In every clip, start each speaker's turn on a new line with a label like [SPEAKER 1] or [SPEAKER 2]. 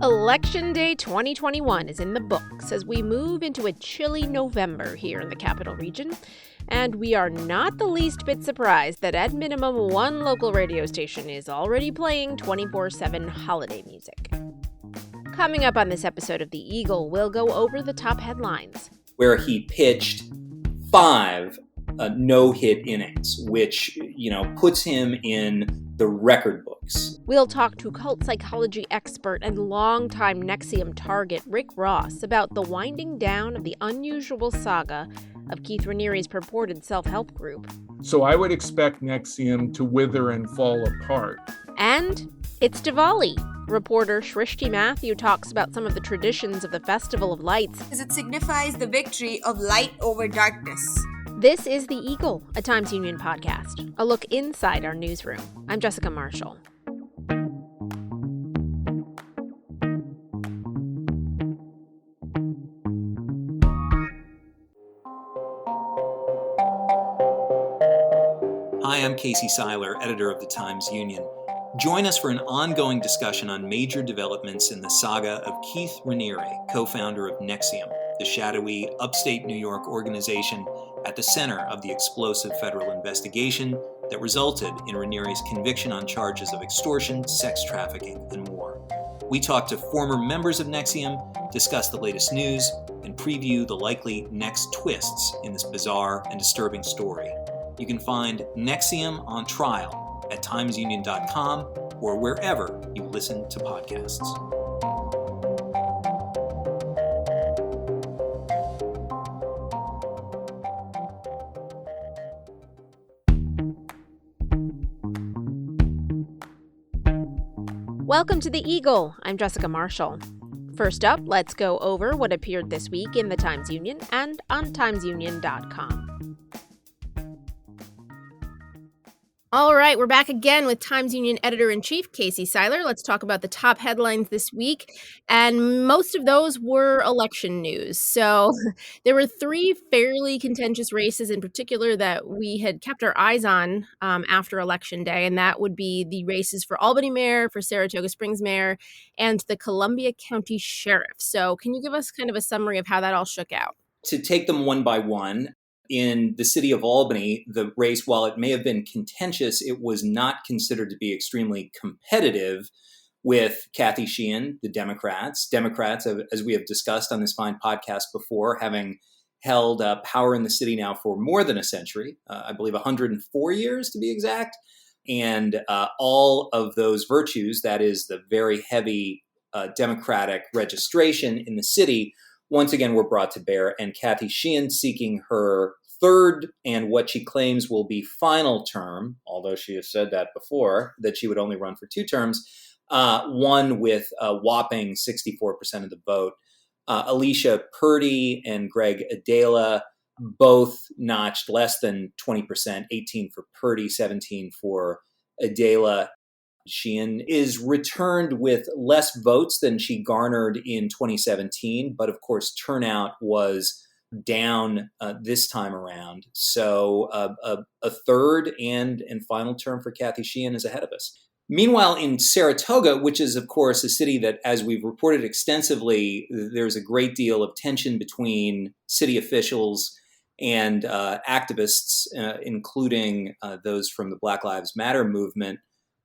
[SPEAKER 1] Election Day 2021 is in the books as we move into a chilly November here in the capital region. And we are not the least bit surprised that at minimum one local radio station is already playing 24/7 holiday music. Coming up on this episode of The Eagle, we'll go over the top headlines.
[SPEAKER 2] Where he pitched 5 no-hit innings, which, puts him in the record books.
[SPEAKER 1] We'll talk to cult psychology expert and longtime NXIVM target Rick Ross about the winding down of the unusual saga of Keith Raniere's purported self-help group.
[SPEAKER 3] So I would expect NXIVM to wither and fall apart.
[SPEAKER 1] And it's Diwali. Reporter Shrishti Mathew talks about some of the traditions of the Festival of Lights,
[SPEAKER 4] as it signifies the victory of light over darkness.
[SPEAKER 1] This is The Eagle, a Times Union podcast, a look inside our newsroom. I'm Jessica Marshall.
[SPEAKER 2] Hi, I'm Casey Seiler, editor of the Times Union. Join us for an ongoing discussion on major developments in the saga of Keith Raniere, co-founder of NXIVM, the shadowy upstate New York organization at the center of the explosive federal investigation that resulted in Raniere's conviction on charges of extortion, sex trafficking, and more. We talk to former members of NXIVM, discuss the latest news, and preview the likely next twists in this bizarre and disturbing story. You can find NXIVM on trial at timesunion.com or wherever you listen to podcasts.
[SPEAKER 1] Welcome to The Eagle. I'm Jessica Marshall. First up, let's go over what appeared this week in the Times Union and on timesunion.com. All right, we're back again with Times Union editor-in-chief Casey Seiler. Let's talk about the top headlines this week, and most of those were election news. So there were 3 fairly contentious races in particular that we had kept our eyes on after Election Day, and that would be the races for Albany mayor, for Saratoga Springs mayor, and the Columbia County sheriff. So can you give us kind of a summary of how that all shook out?
[SPEAKER 2] To take them one by one, in the city of Albany, the race, while it may have been contentious, it was not considered to be extremely competitive with Kathy Sheehan, the Democrats. Democrats, as we have discussed on this fine podcast before, having held power in the city now for more than a century, I believe 104 years to be exact. And all of those virtues, that is the very heavy Democratic registration in the city, once again were brought to bear. And Kathy Sheehan, seeking her 3rd and what she claims will be final term, although she has said that before, that she would only run for 2 terms, won with a whopping 64% of the vote. Alicia Purdy and Greg Adela both notched less than 20%, 18 for Purdy, 17 for Adela. Sheehan is returned with less votes than she garnered in 2017, but of course turnout was down this time around. So a 3rd and final term for Kathy Sheehan is ahead of us. Meanwhile, in Saratoga, which is, of course, a city that, as we've reported extensively, there's a great deal of tension between city officials and activists, including those from the Black Lives Matter movement.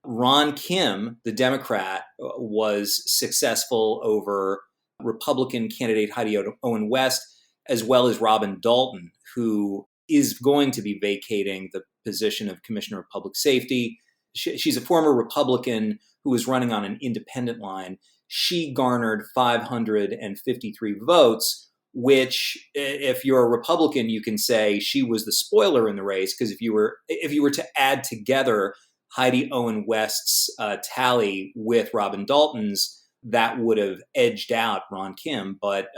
[SPEAKER 2] Ron Kim, the Democrat, was successful over Republican candidate Heidi Owen West, as well as Robin Dalton, who is going to be vacating the position of Commissioner of Public Safety. She's a former Republican who was running on an independent line. She garnered 553 votes, which, if you're a Republican, you can say she was the spoiler in the race, because if you were to add together Heidi Owen West's tally with Robin Dalton's, that would have edged out Ron Kim. But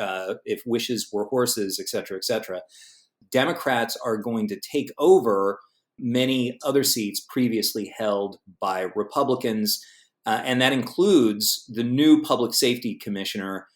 [SPEAKER 2] if wishes were horses, et cetera, Democrats are going to take over many other seats previously held by Republicans. And that includes the new public safety commissioner,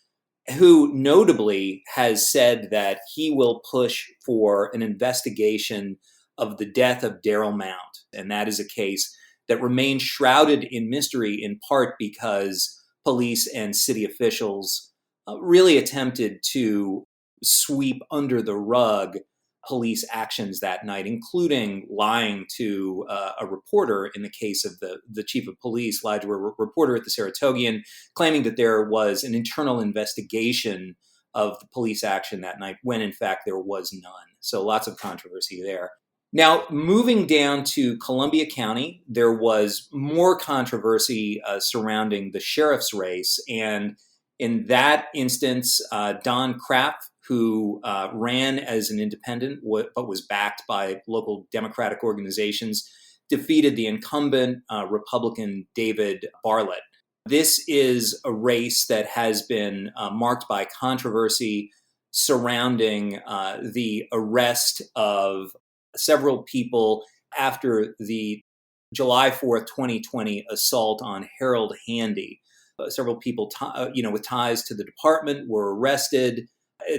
[SPEAKER 2] who notably has said that he will push for an investigation of the death of Darrell Mount. And that is a case that remains shrouded in mystery, in part because police and city officials really attempted to sweep under the rug police actions that night, including lying to a reporter in the case of the chief of police, lied to a reporter at the Saratogian, claiming that there was an internal investigation of the police action that night, when in fact there was none. So lots of controversy there. Now, moving down to Columbia County, there was more controversy surrounding the sheriff's race. And in that instance, Don Kraft, who ran as an independent but was backed by local Democratic organizations, defeated the incumbent Republican David Bartlett. This is a race that has been marked by controversy surrounding the arrest of several people after the July 4th, 2020 assault on Harold Handy. Several people with ties to the department were arrested.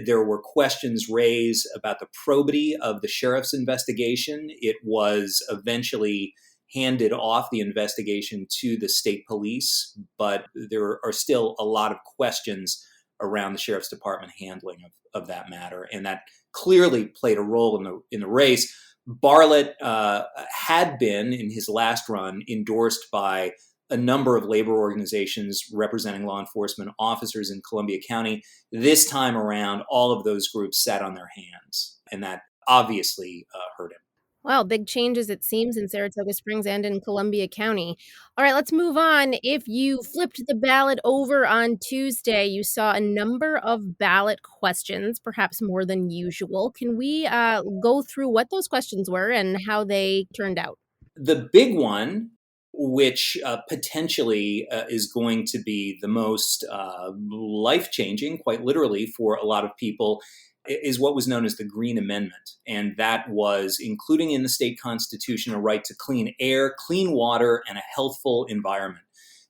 [SPEAKER 2] There were questions raised about the probity of the sheriff's investigation. It was eventually handed off, the investigation, to the state police, but there are still a lot of questions around the sheriff's department handling of that matter, and that clearly played a role in the race. Bartlett had been, in his last run, endorsed by a number of labor organizations representing law enforcement officers in Columbia County. This time around, all of those groups sat on their hands, and that obviously hurt him.
[SPEAKER 1] Well, big changes, it seems, in Saratoga Springs and in Columbia County. All right, let's move on. If you flipped the ballot over on Tuesday, you saw a number of ballot questions, perhaps more than usual. Can we go through what those questions were and how they turned out?
[SPEAKER 2] The big one, which potentially is going to be the most life-changing, quite literally, for a lot of people, is what was known as the Green Amendment. And that was including in the state constitution a right to clean air, clean water, and a healthful environment.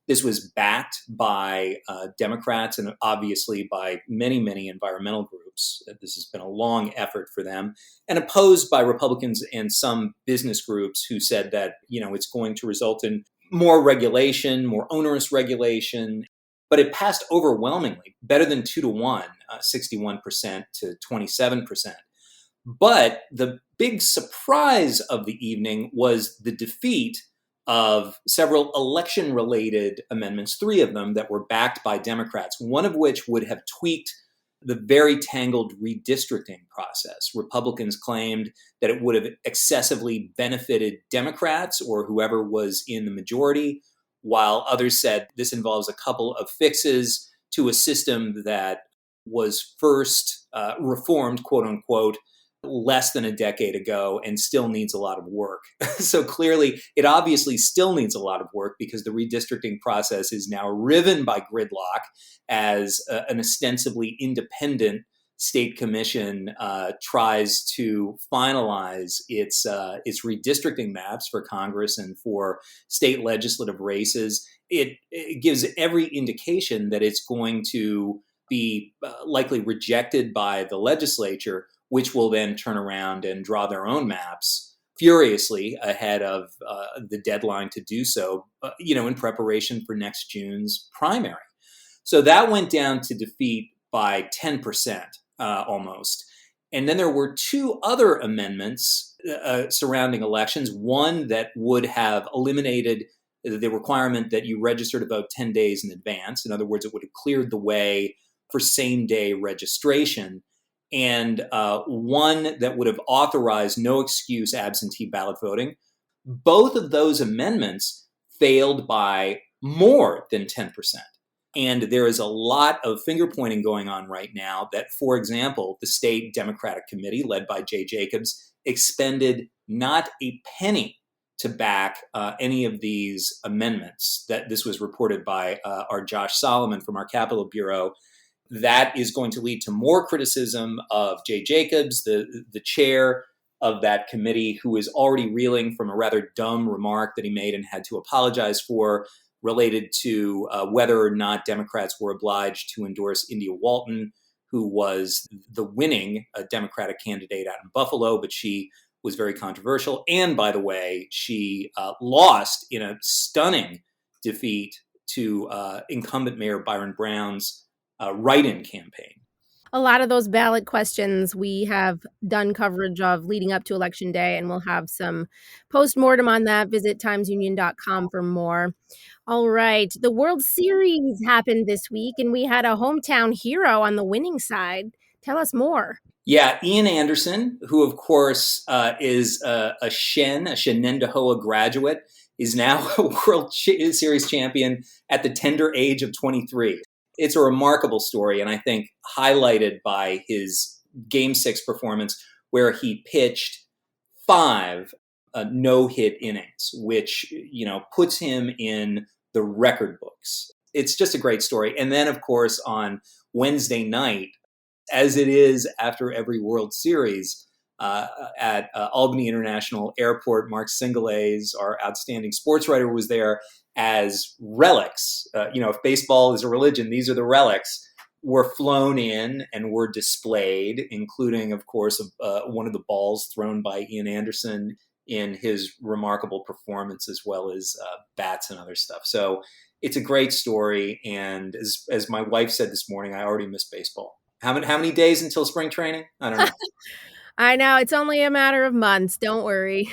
[SPEAKER 2] This was backed by Democrats and obviously by many, many environmental groups. This has been a long effort for them, and opposed by Republicans and some business groups who said that, it's going to result in more regulation, more onerous regulation. But it passed overwhelmingly, better than 2-1, 61% to 27%. But the big surprise of the evening was the defeat of several election-related amendments, 3 of them that were backed by Democrats, one of which would have tweaked the very tangled redistricting process. Republicans claimed that it would have excessively benefited Democrats or whoever was in the majority, while others said this involves a couple of fixes to a system that was first reformed, quote unquote, less than a decade ago and still needs a lot of work. So clearly, it obviously still needs a lot of work because the redistricting process is now riven by gridlock as an ostensibly independent state commission tries to finalize its redistricting maps for Congress and for state legislative races. It gives every indication that it's going to be likely rejected by the legislature, which will then turn around and draw their own maps furiously ahead of the deadline to do so, in preparation for next June's primary. So that went down to defeat by 10%. Almost. And then there were 2 other amendments surrounding elections. One that would have eliminated the requirement that you register to vote 10 days in advance. In other words, it would have cleared the way for same-day registration. And one that would have authorized no excuse absentee ballot voting. Both of those amendments failed by more than 10%. And there is a lot of finger pointing going on right now that, for example, the state Democratic Committee, led by Jay Jacobs, expended not a penny to back any of these amendments. That this was reported by our Josh Solomon from our Capitol Bureau. That is going to lead to more criticism of Jay Jacobs, the chair of that committee, who is already reeling from a rather dumb remark that he made and had to apologize for, related to whether or not Democrats were obliged to endorse India Walton, who was the winning Democratic candidate out in Buffalo, but she was very controversial. And by the way, she lost in a stunning defeat to incumbent Mayor Byron Brown's write-in campaign.
[SPEAKER 1] A lot of those ballot questions we have done coverage of leading up to Election Day, and we'll have some post-mortem on that. Visit timesunion.com for more. All right. The World Series happened this week, and we had a hometown hero on the winning side. Tell us more.
[SPEAKER 2] Yeah, Ian Anderson, who, of course, is a Shenendehowa graduate, is now a World Series champion at the tender age of 23. It's a remarkable story, and I think highlighted by his Game 6 performance, where he pitched 5 no-hit innings, which, puts him in the record books. It's just a great story. And then, of course, on Wednesday night, as it is after every World Series, at Albany International Airport, Mark Singolays, our outstanding sports writer, was there as relics. If baseball is a religion, these are the relics. Were flown in and were displayed, including, of course, one of the balls thrown by Ian Anderson in his remarkable performance, as well as bats and other stuff. So it's a great story. And as my wife said this morning, I already miss baseball. How many days until spring training? I don't know.
[SPEAKER 1] I know. It's only a matter of months. Don't worry.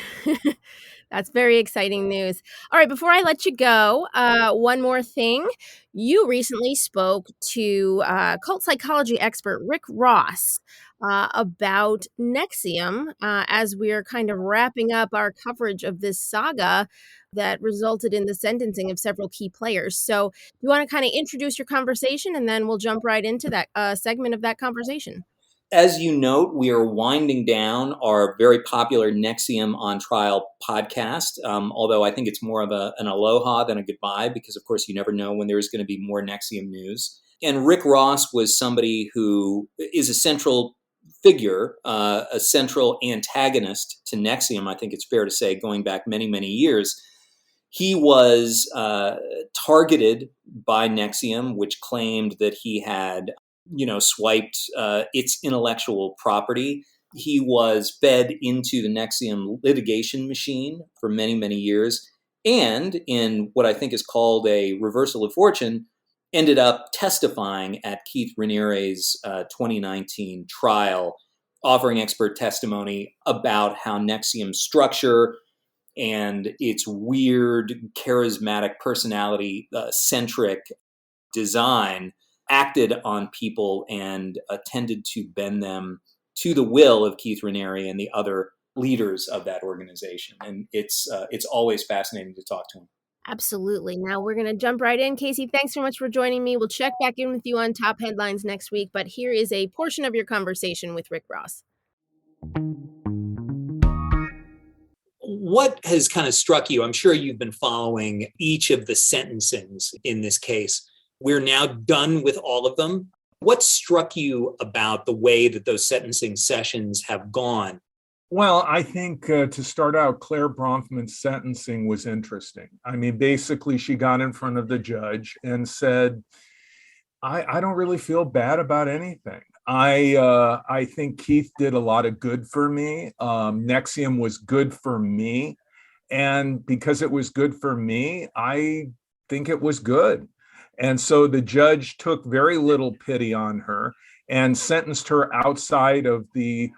[SPEAKER 1] That's very exciting news. All right, before I let you go, one more thing. You recently spoke to cult psychology expert Rick Ross about NXIVM as we're kind of wrapping up our coverage of this saga that resulted in the sentencing of several key players. So you want to kind of introduce your conversation, and then we'll jump right into that segment of that conversation.
[SPEAKER 2] As you note, we are winding down our very popular NXIVM on Trial podcast, although I think it's more of an aloha than a goodbye, because, of course, you never know when there's going to be more NXIVM news. And Rick Ross was somebody who is a central figure, a central antagonist to NXIVM, I think it's fair to say, going back many, many years. He was targeted by NXIVM, which claimed that he had swiped its intellectual property. He was fed into the NXIVM litigation machine for many, many years. And in what I think is called a reversal of fortune, ended up testifying at Keith Raniere's 2019 trial, offering expert testimony about how NXIVM's structure and its weird, charismatic, personality-centric design acted on people and tended to bend them to the will of Keith Raniere and the other leaders of that organization. And it's always fascinating to talk to him.
[SPEAKER 1] Absolutely. Now we're going to jump right in. Casey, thanks so much for joining me. We'll check back in with you on top headlines next week, but here is a portion of your conversation with Rick Ross.
[SPEAKER 2] What has kind of struck you? I'm sure you've been following each of the sentencings in this case. We're now done with all of them. What struck you about the way that those sentencing sessions have gone?
[SPEAKER 3] Well, I think to start out, Claire Bronfman's sentencing was interesting. I mean, basically, she got in front of the judge and said, I don't really feel bad about anything. I think Keith did a lot of good for me. NXIVM was good for me. And because it was good for me, I think it was good. And so the judge took very little pity on her and sentenced her outside of the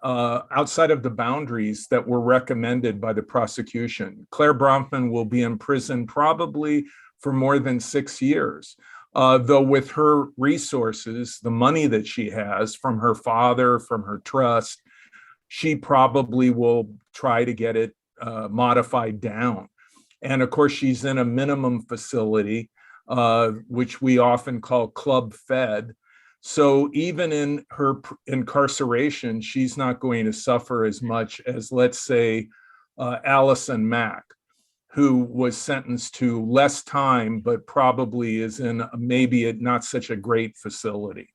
[SPEAKER 3] boundaries that were recommended by the prosecution. Claire Bronfman will be in prison probably for more than 6 years. Though with her resources, the money that she has from her father, from her trust, she probably will try to get it modified down. And of course, she's in a minimum facility, which we often call club fed. So even in her incarceration, she's not going to suffer as much as, let's say, Allison Mack, who was sentenced to less time, but probably is in maybe not such a great facility.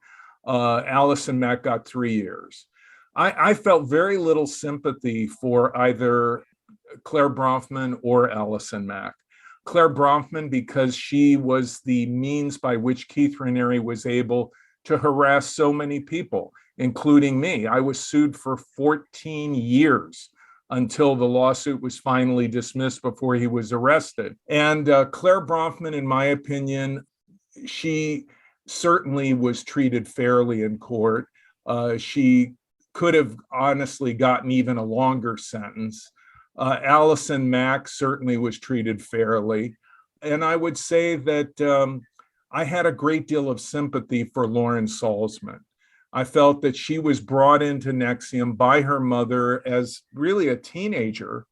[SPEAKER 3] Allison Mack got 3 years. I felt very little sympathy for either Claire Bronfman or Allison Mack. Claire Bronfman, because she was the means by which Keith Raniere was able to harass so many people, including me. I was sued for 14 years until the lawsuit was finally dismissed before he was arrested. And Claire Bronfman, in my opinion, she certainly was treated fairly in court. She could have honestly gotten even a longer sentence. Allison Mack certainly was treated fairly. And I would say that I had a great deal of sympathy for Lauren Salzman. I felt that she was brought into NXIVM by her mother as really a teenager,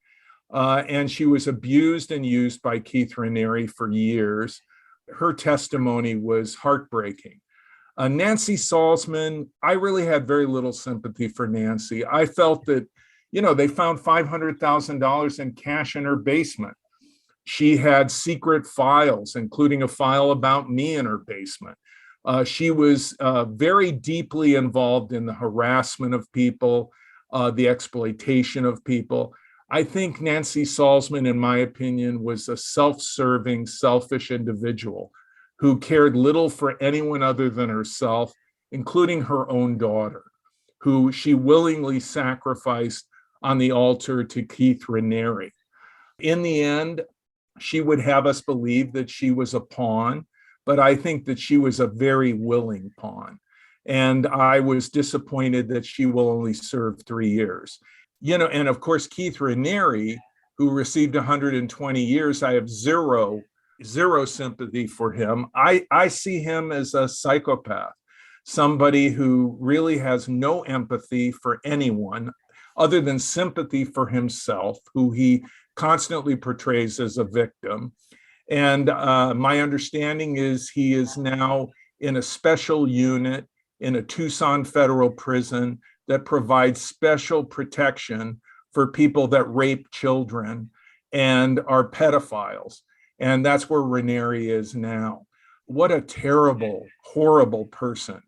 [SPEAKER 3] and she was abused and used by Keith Raniere for years. Her testimony was heartbreaking. Nancy Salzman, I really had very little sympathy for Nancy. I felt that, they found $500,000 in cash in her basement. She had secret files, including a file about me in her basement. She was very deeply involved in the harassment of people, the exploitation of people. I think Nancy Salzman, in my opinion, was a self-serving, selfish individual who cared little for anyone other than herself, including her own daughter, who she willingly sacrificed on the altar to Keith Raniere. In the end, she would have us believe that she was a pawn, but I think that she was a very willing pawn. And I was disappointed that she will only serve 3 years. And of course, Keith Raniere, who received 120 years, I have zero sympathy for him. I see him as a psychopath, somebody who really has no empathy for anyone other than sympathy for himself, who he constantly portrays as a victim. And my understanding is he is now in a special unit in a Tucson federal prison that provides special protection for people that rape children and are pedophiles. And that's where Renery is now. What a terrible, horrible person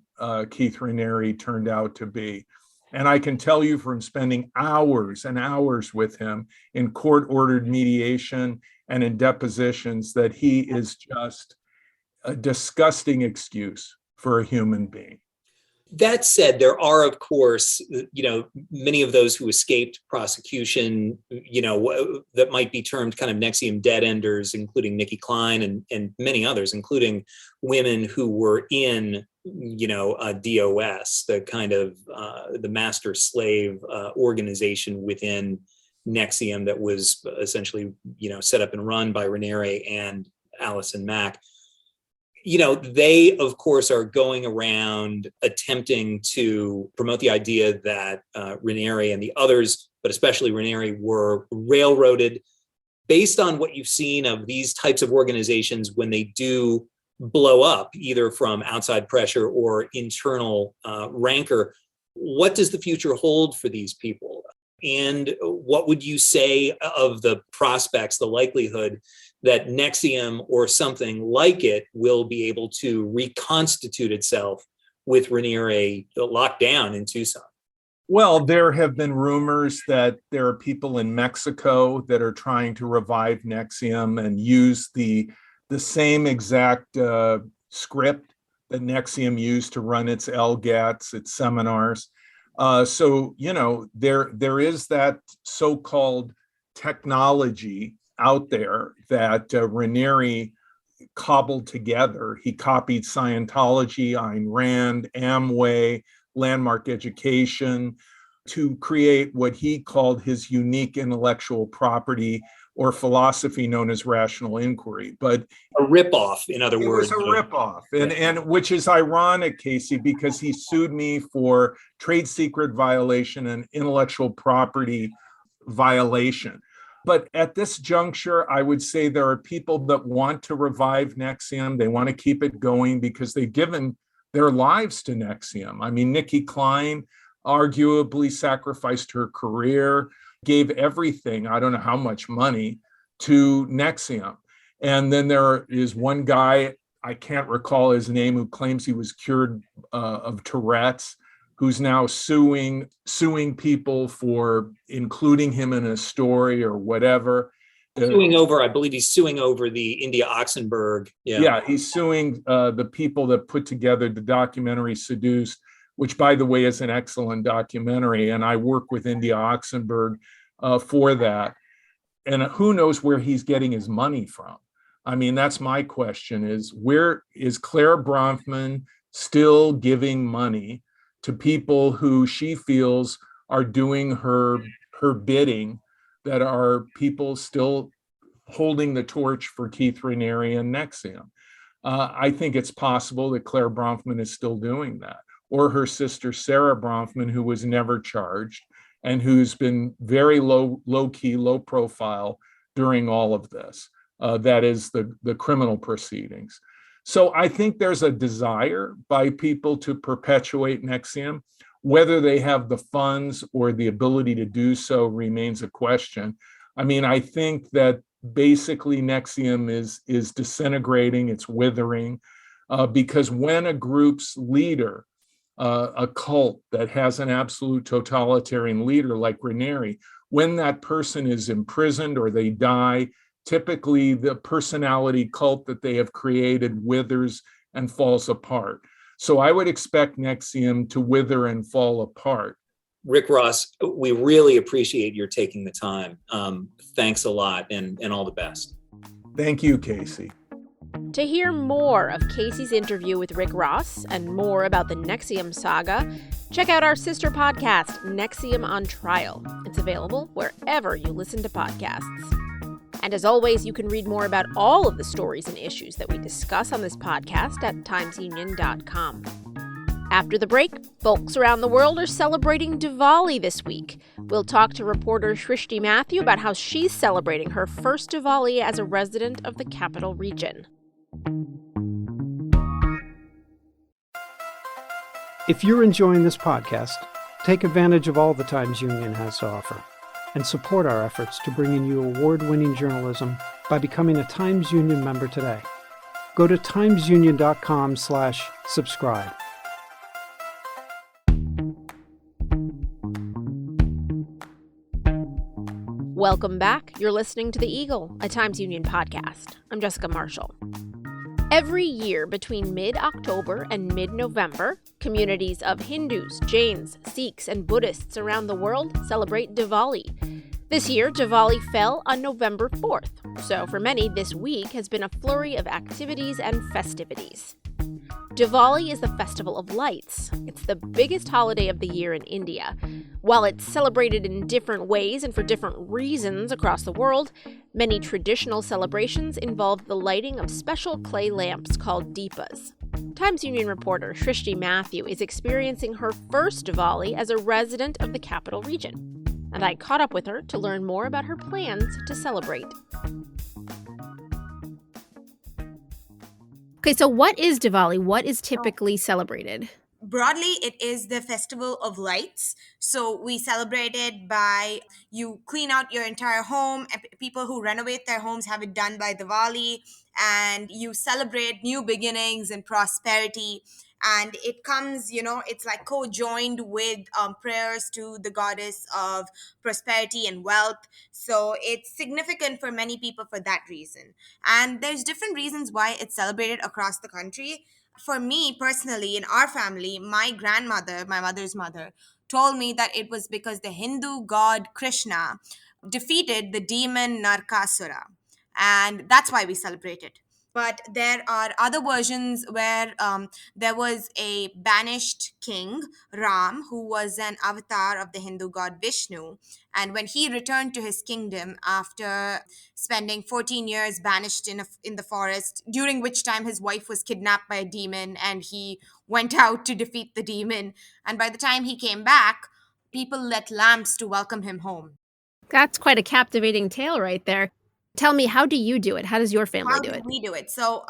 [SPEAKER 3] Keith Raniere turned out to be. And I can tell you from spending hours and hours with him in court-ordered mediation and in depositions that he is just a disgusting excuse for a human being.
[SPEAKER 2] That said, there are, of course, many of those who escaped prosecution, that might be termed kind of NXIVM dead enders, including Nikki Klein and many others, including women who were in, DOS, the kind of the master slave organization within NXIVM that was essentially, set up and run by Raniere and Allison Mack. They, of course, are going around attempting to promote the idea that Raniere and the others, but especially Raniere, were railroaded. Based on what you've seen of these types of organizations when they do blow up, either from outside pressure or internal rancor, what does the future hold for these people? And what would you say of the prospects, the likelihood that NXIVM or something like it will be able to reconstitute itself with Raniere locked down in Tucson?
[SPEAKER 3] Well, there have been rumors that there are people in Mexico that are trying to revive NXIVM and use the same exact script that NXIVM used to run its LGATs, its seminars. So, there is that so-called technology out there that Renery cobbled together. He copied Scientology, Ayn Rand, Amway, Landmark Education to create what he called his unique intellectual property or philosophy known as rational inquiry. But
[SPEAKER 2] a ripoff, in other words.
[SPEAKER 3] It was a ripoff, and which is ironic, Casey, because he sued me for trade secret violation and intellectual property violation. But at this juncture, I would say there are people that want to revive NXIVM. They want to keep it going because they've given their lives to NXIVM. I mean, Nikki Klein arguably sacrificed her career, gave everything, I don't know how much money, to NXIVM. And then there is one guy, I can't recall his name, who claims he was cured of Tourette's, who's now suing people for including him in a story or whatever.
[SPEAKER 2] I believe he's suing over the India Oxenberg.
[SPEAKER 3] Yeah, he's suing the people that put together the documentary Seduced, which, by the way, is an excellent documentary. And I work with India Oxenberg for that. And who knows where he's getting his money from? I mean, that's my question, is where is Claire Bronfman still giving money to people who she feels are doing her bidding, that are people still holding the torch for Keith Raniere and NXIVM? I think it's possible that Claire Bronfman is still doing that, or her sister Sarah Bronfman, who was never charged and who's been very low key, low profile during all of this. That is the criminal proceedings. So I think there's a desire by people to perpetuate NXIVM. Whether they have the funds or the ability to do so remains a question. I mean, I think that basically NXIVM is disintegrating, it's withering, because when a group's leader, a cult that has an absolute totalitarian leader like Renery, when that person is imprisoned or they die, typically the personality cult that they have created withers and falls apart. So I would expect NXIVM to wither and fall apart.
[SPEAKER 2] Rick Ross, we really appreciate your taking the time. Thanks a lot, and all the best.
[SPEAKER 3] Thank you, Casey.
[SPEAKER 1] To hear more of Casey's interview with Rick Ross and more about the NXIVM saga, check out our sister podcast, NXIVM on Trial. It's available wherever you listen to podcasts. And as always, you can read more about all of the stories and issues that we discuss on this podcast at timesunion.com. After the break, folks around the world are celebrating Diwali this week. We'll talk to reporter Shrishti Mathew about how she's celebrating her first Diwali as a resident of the capital region.
[SPEAKER 5] If you're enjoying this podcast, take advantage of all the Times Union has to offer and support our efforts to bring in you award-winning journalism by becoming a Times Union member today. Go to timesunion.com/subscribe.
[SPEAKER 1] Welcome back. You're listening to The Eagle, a Times Union podcast. I'm Jessica Marshall. Every year between mid-October and mid-November, communities of Hindus, Jains, Sikhs, and Buddhists around the world celebrate Diwali. This year, Diwali fell on November 4th, so for many, this week has been a flurry of activities and festivities. Diwali is the festival of lights. It's the biggest holiday of the year in India. While it's celebrated in different ways and for different reasons across the world, many traditional celebrations involve the lighting of special clay lamps called deepas. Times Union reporter Shrishti Mathew is experiencing her first Diwali as a resident of the capital region, and I caught up with her to learn more about her plans to celebrate. Okay, so what is Diwali? What is typically celebrated?
[SPEAKER 4] Broadly, it is the festival of lights. So we celebrate it by you clean out your entire home. People who renovate their homes have it done by Diwali, and you celebrate new beginnings and prosperity. And it comes, it's like co-joined with prayers to the goddess of prosperity and wealth. So it's significant for many people for that reason. And there's different reasons why it's celebrated across the country. For me personally, in our family, my grandmother, my mother's mother, told me that it was because the Hindu god Krishna defeated the demon Narkasura. And that's why we celebrate it. But there are other versions where there was a banished king, Ram, who was an avatar of the Hindu god Vishnu. And when he returned to his kingdom after spending 14 years banished in the forest, during which time his wife was kidnapped by a demon and he went out to defeat the demon. And by the time he came back, people lit lamps to welcome him home.
[SPEAKER 1] That's quite a captivating tale right there. Tell me, how do you do it? How does your family do it?
[SPEAKER 4] How do we do it? So,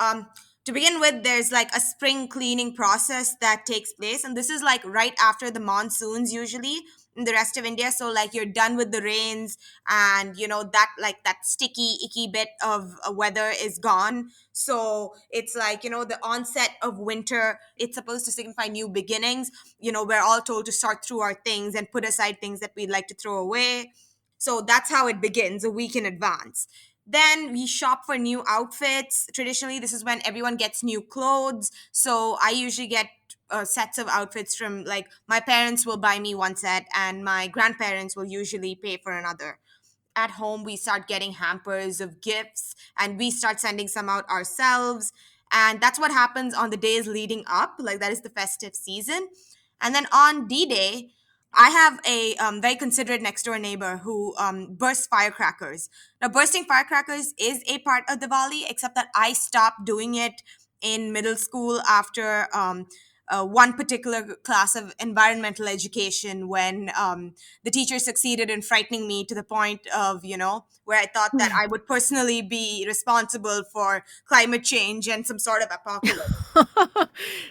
[SPEAKER 4] to begin with, there's like a spring cleaning process that takes place. And this is like right after the monsoons usually in the rest of India. So like you're done with the rains and, that sticky, icky bit of weather is gone. So it's like, the onset of winter. It's supposed to signify new beginnings. We're all told to sort through our things and put aside things that we'd like to throw away. So that's how it begins, a week in advance. Then we shop for new outfits. Traditionally, this is when everyone gets new clothes. So I usually get sets of outfits from, like, my parents will buy me one set and my grandparents will usually pay for another. At home, we start getting hampers of gifts and we start sending some out ourselves. And that's what happens on the days leading up. Like, that is the festive season. And then on D-Day, I have a very considerate next door neighbor who bursts firecrackers. Now, bursting firecrackers is a part of Diwali, except that I stopped doing it in middle school after one particular class of environmental education, when the teacher succeeded in frightening me to the point of, where I thought that I would personally be responsible for climate change and some sort of apocalypse.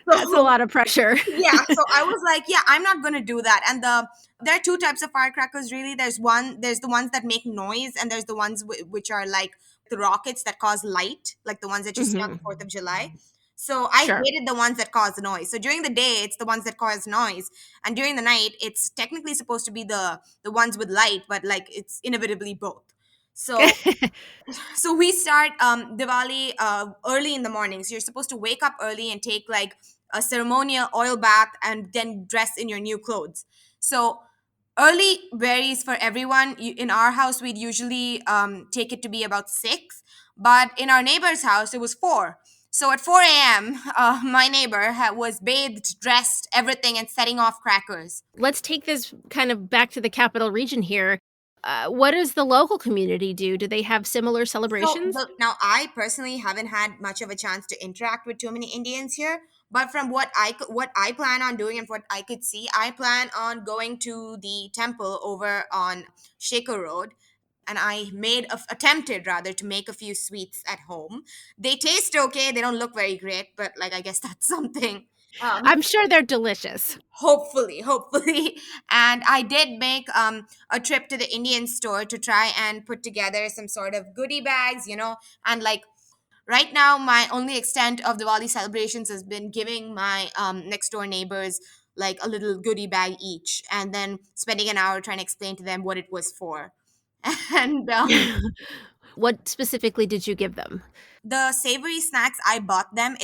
[SPEAKER 1] That's a
[SPEAKER 4] So,
[SPEAKER 1] lot of pressure.
[SPEAKER 4] yeah, so I was like, yeah, I'm not going to do that. And there are two types of firecrackers, really. There's the ones that make noise, and there's the ones which are like the rockets that cause light, like the ones that you see on the 4th of July. So I
[SPEAKER 1] Sure.
[SPEAKER 4] hated the ones that cause noise. So during the day, it's the ones that cause noise, and during the night, it's technically supposed to be the ones with light, but like it's inevitably both. So we start Diwali early in the morning. So you're supposed to wake up early and take like a ceremonial oil bath and then dress in your new clothes. So early varies for everyone. In our house, we'd usually take it to be about 6, but in our neighbor's house, it was 4. So at 4 a.m., my neighbor was bathed, dressed, everything, and setting off crackers.
[SPEAKER 1] Let's take this kind of back to the capital region here. What does the local community do? Do they have similar celebrations?
[SPEAKER 4] Now, I personally haven't had much of a chance to interact with too many Indians here, but from what I plan on doing and what I could see, I plan on going to the temple over on Shaker Road, and I attempted rather to make a few sweets at home. They taste okay. They don't look very great, but like I guess that's something.
[SPEAKER 1] I'm sure they're delicious.
[SPEAKER 4] Hopefully. And I did make a trip to the Indian store to try and put together some sort of goodie bags, and like right now my only extent of Diwali celebrations has been giving my next door neighbors like a little goodie bag each, and then spending an hour trying to explain to them what it was for. And
[SPEAKER 1] What specifically did you give them?
[SPEAKER 4] the savory snacks I bought them,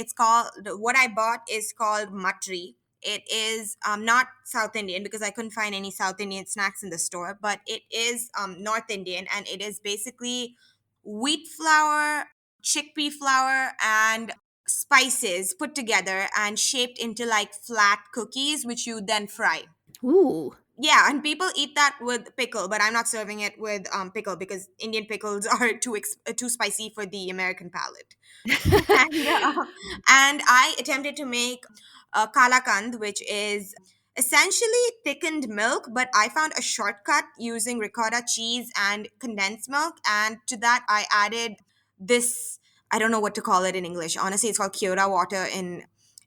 [SPEAKER 4] what I bought is called matri. It is not South Indian because I couldn't find any South Indian snacks in the store, but it is North Indian, and it is basically wheat flour, chickpea flour, and spices put together and shaped into like flat cookies, which you then fry.
[SPEAKER 1] Ooh.
[SPEAKER 4] Yeah, and people eat that with pickle, but I'm not serving it with pickle because Indian pickles are too spicy for the American palate. And I attempted to make kalakand, which is essentially thickened milk, but I found a shortcut using ricotta cheese and condensed milk. And to that, I added this. I don't know what to call it in English. Honestly, it's called Kyoda water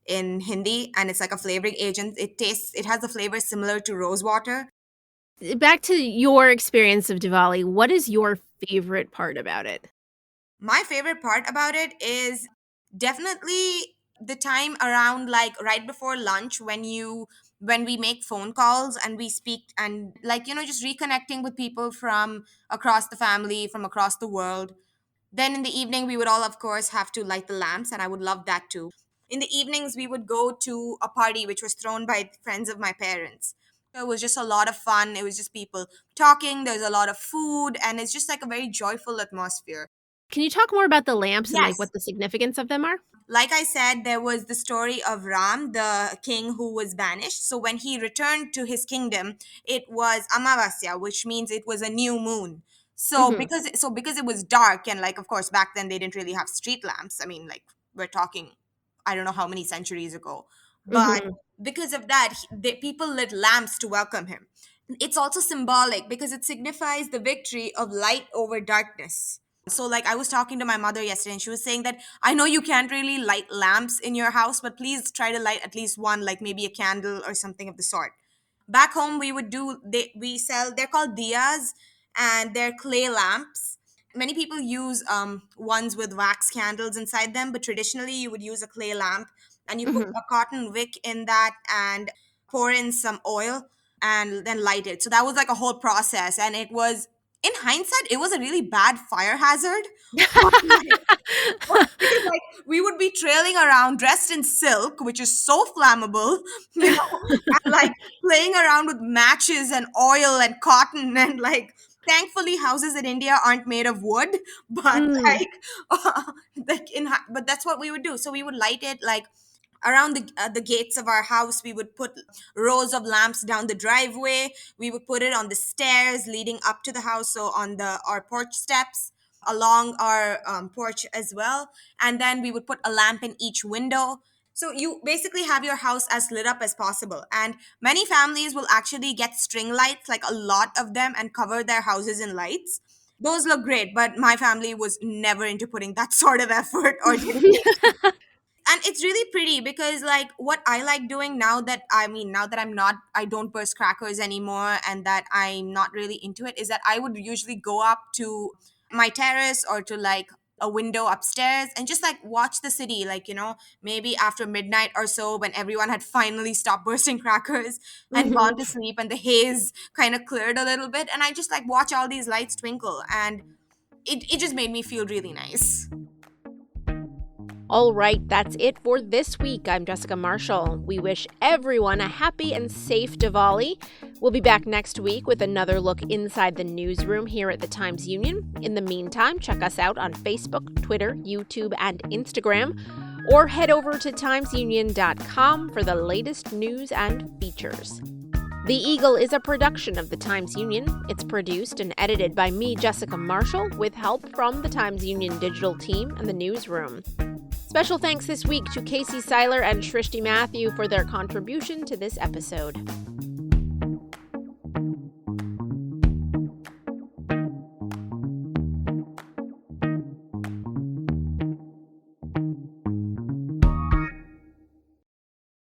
[SPEAKER 4] in Hindi, and it's like a flavoring agent. It has a flavor similar to rose water.
[SPEAKER 1] Back to your experience of Diwali, what is your favorite part about it?
[SPEAKER 4] My favorite part about it is definitely the time around like right before lunch when we make phone calls and we speak and like just reconnecting with people from across the family, from across the world. Then in the evening we would all of course have to light the lamps, and I would love that too. In the evenings we would go to a party which was thrown by friends of my parents. It was just a lot of fun. It was just people talking, there's a lot of food, and it's just like a very joyful atmosphere.
[SPEAKER 1] Can you talk more about the lamps and like
[SPEAKER 4] Yes.
[SPEAKER 1] what the significance of them are?
[SPEAKER 4] Like I said, there was the story of Ram, the king who was banished. So when he returned to his kingdom, it was Amavasya, which means it was a new moon. So
[SPEAKER 1] Mhm.
[SPEAKER 4] because it was dark, and like of course back then they didn't really have street lamps. I mean, like we're talking I don't know how many centuries ago. But
[SPEAKER 1] Mhm.
[SPEAKER 4] because of that, people lit lamps to welcome him. It's also symbolic because it signifies the victory of light over darkness. So, like, I was talking to my mother yesterday, and she was saying that I know you can't really light lamps in your house, but please try to light at least one, like maybe a candle or something of the sort. Back home, they're called diyas, and they're clay lamps. Many people use ones with wax candles inside them, but traditionally, you would use a clay lamp, and you put
[SPEAKER 1] Mhm.
[SPEAKER 4] a cotton wick in that and pour in some oil and then light it. So that was like a whole process, and in hindsight, it was a really bad fire hazard. Because like we would be trailing around dressed in silk, which is so flammable, and like playing around with matches and oil and cotton, and like thankfully houses in India aren't made of wood, but
[SPEAKER 1] Mm.
[SPEAKER 4] but that's what we would do. So we would light it like around the gates of our house. We would put rows of lamps down the driveway. We would put it on the stairs leading up to the house, so on our porch steps, along our porch as well. And then we would put a lamp in each window. So you basically have your house as lit up as possible. And many families will actually get string lights, like a lot of them, and cover their houses in lights. Those look great, but my family was never into putting that sort of effort or dedication. And it's really pretty because like what I like doing now that I don't burst crackers anymore, and that I'm not really into it, is that I would usually go up to my terrace or to like a window upstairs and just like watch the city, like maybe after midnight or so, when everyone had finally stopped bursting crackers and gone to sleep and the haze kind of cleared a little bit, and I just like watch all these lights twinkle, and it just made me feel really nice.
[SPEAKER 1] All right, that's it for this week. I'm Jessica Marshall. We wish everyone a happy and safe Diwali. We'll be back next week with another look inside the newsroom here at the Times-Union. In the meantime, check us out on Facebook, Twitter, YouTube, and Instagram, or head over to timesunion.com for the latest news and features. The Eagle is a production of the Times-Union. It's produced and edited by me, Jessica Marshall, with help from the Times-Union digital team and the newsroom. Special thanks this week to Casey Seiler and Shrishti Mathew for their contribution to this episode.